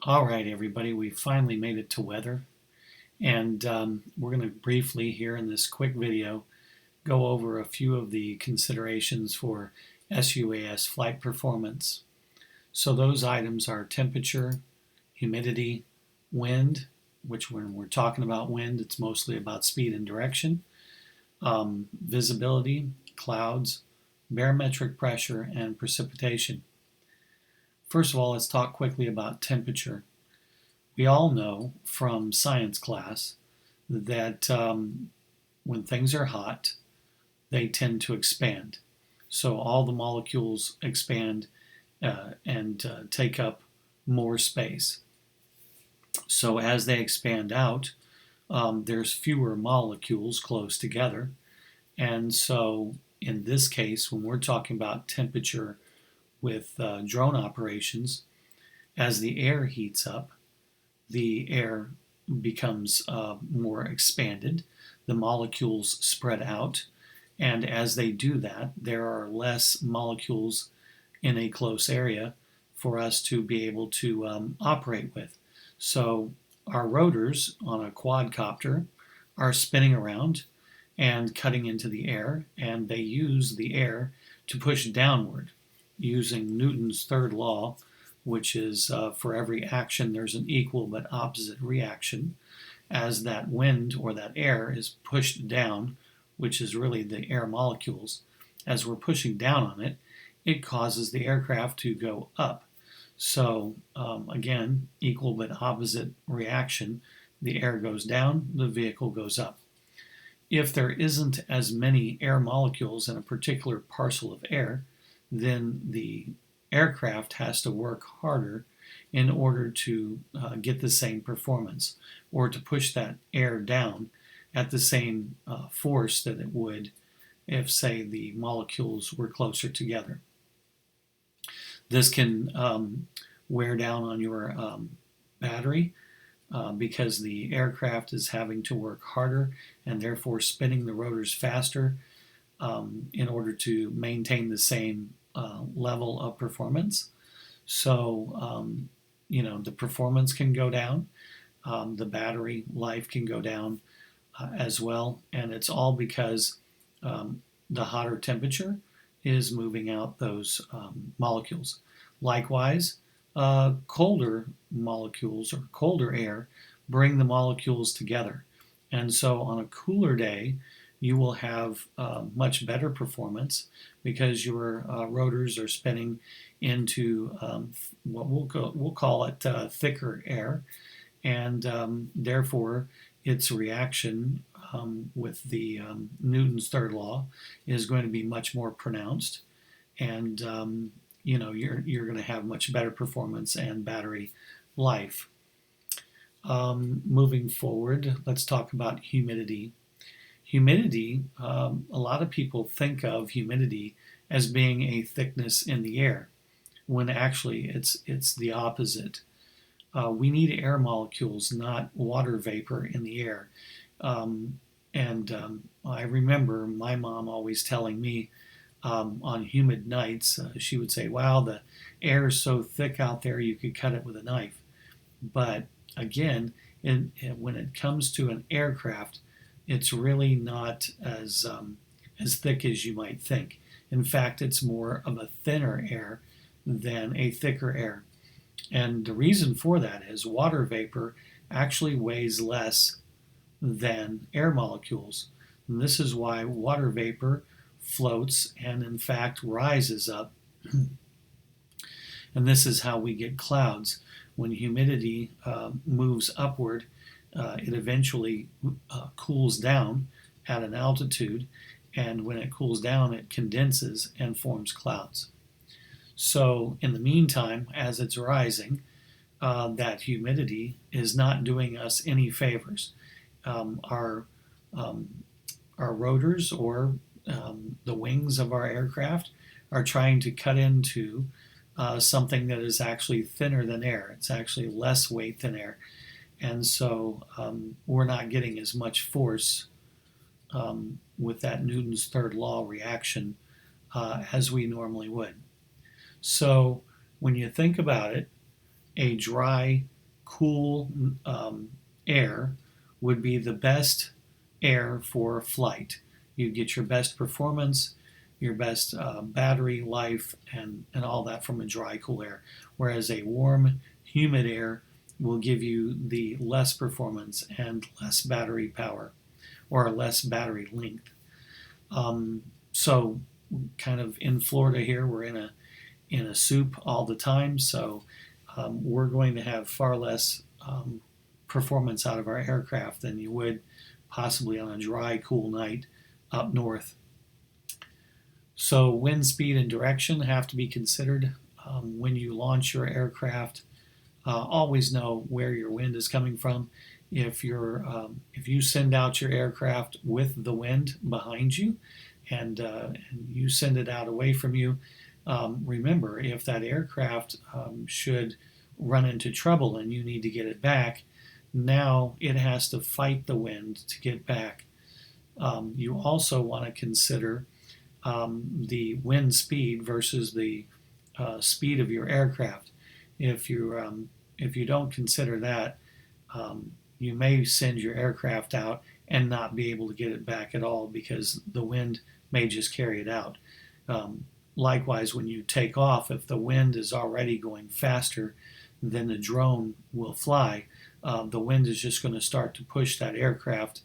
All right, everybody, we finally made it to weather, and we're going to briefly here in this quick video go over a few of the considerations for SUAS flight performance. So those items are temperature, humidity, wind, which when we're talking about wind, it's mostly about speed and direction, visibility, clouds, barometric pressure, and precipitation. First of all, let's talk quickly about temperature. We all know from science class that when things are hot, they tend to expand. So all the molecules expand and take up more space. So as they expand out, there's fewer molecules close together. And so in this case, when we're talking about temperature with drone operations, as the air heats up, the air becomes more expanded, the molecules spread out, and as they do that, there are less molecules in a close area for us to be able to operate with. So our rotors on a quadcopter are spinning around and cutting into the air, and they use the air to push downward using Newton's third law, which is for every action there's an equal but opposite reaction. As that wind or that air is pushed down, which is really the air molecules, as we're pushing down on it, it causes the aircraft to go up. So again, equal but opposite reaction. The air goes down, the vehicle goes up. If there isn't as many air molecules in a particular parcel of air, then the aircraft has to work harder in order to get the same performance or to push that air down at the same force that it would if, say, the molecules were closer together. This can wear down on your battery because the aircraft is having to work harder and therefore spinning the rotors faster in order to maintain the same level of performance. So, the performance can go down, the battery life can go down as well, and it's all because the hotter temperature is moving out those molecules. Likewise, colder molecules or colder air bring the molecules together. And so on a cooler day, you will have much better performance because your rotors are spinning into what we'll call it thicker air, and therefore its reaction with the Newton's third law is going to be much more pronounced, and you're going to have much better performance and battery life. Moving forward, let's talk about humidity. Humidity, a lot of people think of humidity as being a thickness in the air, when actually it's the opposite. We need air molecules, not water vapor in the air. And I remember my mom always telling me on humid nights, she would say, wow, the air is so thick out there you could cut it with a knife. But again, when it comes to an aircraft, it's really not as thick as you might think. In fact, it's more of a thinner air than a thicker air. And the reason for that is water vapor actually weighs less than air molecules. And this is why water vapor floats and, in fact, rises up. And this is how we get clouds. When humidity moves upward, it eventually cools down at an altitude, and when it cools down, it condenses and forms clouds. So in the meantime, as it's rising, that humidity is not doing us any favors. Our rotors or the wings of our aircraft are trying to cut into something that is actually thinner than air. It's actually less weight than air. And so we're not getting as much force with that Newton's third law reaction as we normally would. So when you think about it, a dry, cool air would be the best air for flight. You get your best performance, your best battery life, and all that from a dry, cool air. Whereas a warm, humid air will give you the less performance and less battery power or less battery length. So kind of in Florida here, we're in a soup all the time, so we're going to have far less performance out of our aircraft than you would possibly on a dry, cool night up north. So wind speed and direction have to be considered when you launch your aircraft. Always know where your wind is coming from. If you send out your aircraft with the wind behind you, and you send it out away from you, remember, if that aircraft should run into trouble and you need to get it back, now it has to fight the wind to get back. You also want to consider the wind speed versus the speed of your aircraft. If you don't consider that, you may send your aircraft out and not be able to get it back at all because the wind may just carry it out. Likewise, when you take off, if the wind is already going faster than the drone will fly, the wind is just going to start to push that aircraft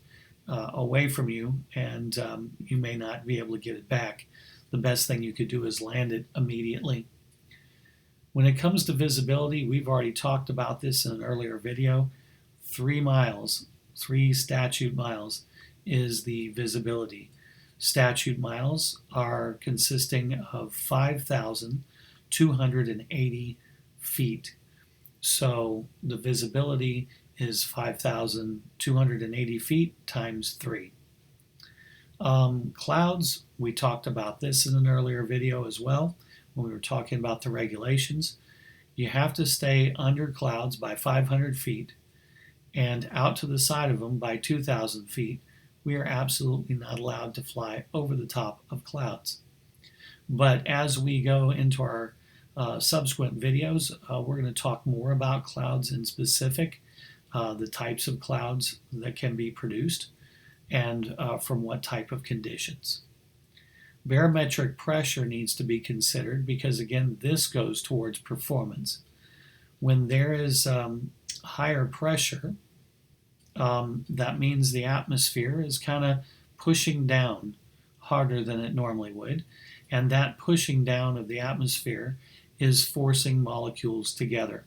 away from you, and you may not be able to get it back. The best thing you could do is land it immediately. When it comes to visibility, we've already talked about this in an earlier video. 3 miles, 3 statute miles, is the visibility. Statute miles are consisting of 5,280 feet. So the visibility is 5,280 feet times 3. Clouds, we talked about this in an earlier video as well when we were talking about the regulations. You have to stay under clouds by 500 feet and out to the side of them by 2,000 feet. We are absolutely not allowed to fly over the top of clouds. But as we go into our subsequent videos, we're going to talk more about clouds in specific, the types of clouds that can be produced, and from what type of conditions. Barometric pressure needs to be considered because, again, this goes towards performance. When there is higher pressure, that means the atmosphere is kind of pushing down harder than it normally would, and that pushing down of the atmosphere is forcing molecules together.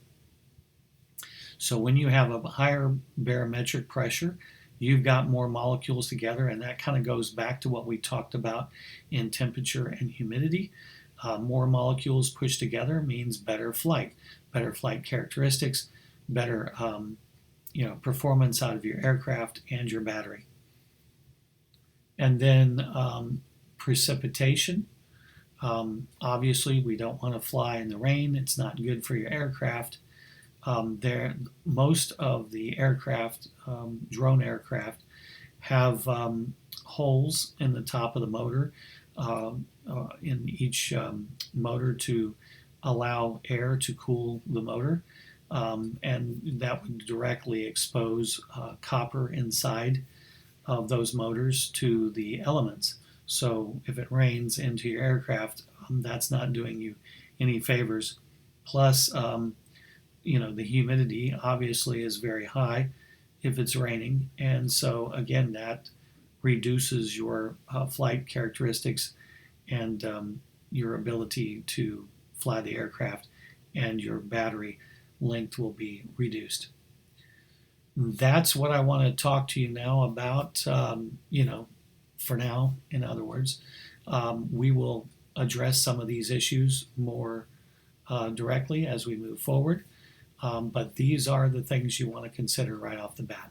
So when you have a higher barometric pressure, you've got more molecules together, and that kind of goes back to what we talked about in temperature and humidity. More molecules pushed together means better flight characteristics, better performance out of your aircraft and your battery. And then precipitation. Obviously, we don't want to fly in the rain. It's not good for your aircraft. Most of the aircraft, drone aircraft, have holes in the top of the motor, in each motor to allow air to cool the motor, and that would directly expose copper inside of those motors to the elements. So if it rains into your aircraft, that's not doing you any favors. Plus, the humidity obviously is very high if it's raining, and so again that reduces your flight characteristics and your ability to fly the aircraft, and your battery length will be reduced. That's what I want to talk to you now about, for now, in other words. We will address some of these issues more directly as we move forward. But these are the things you want to consider right off the bat.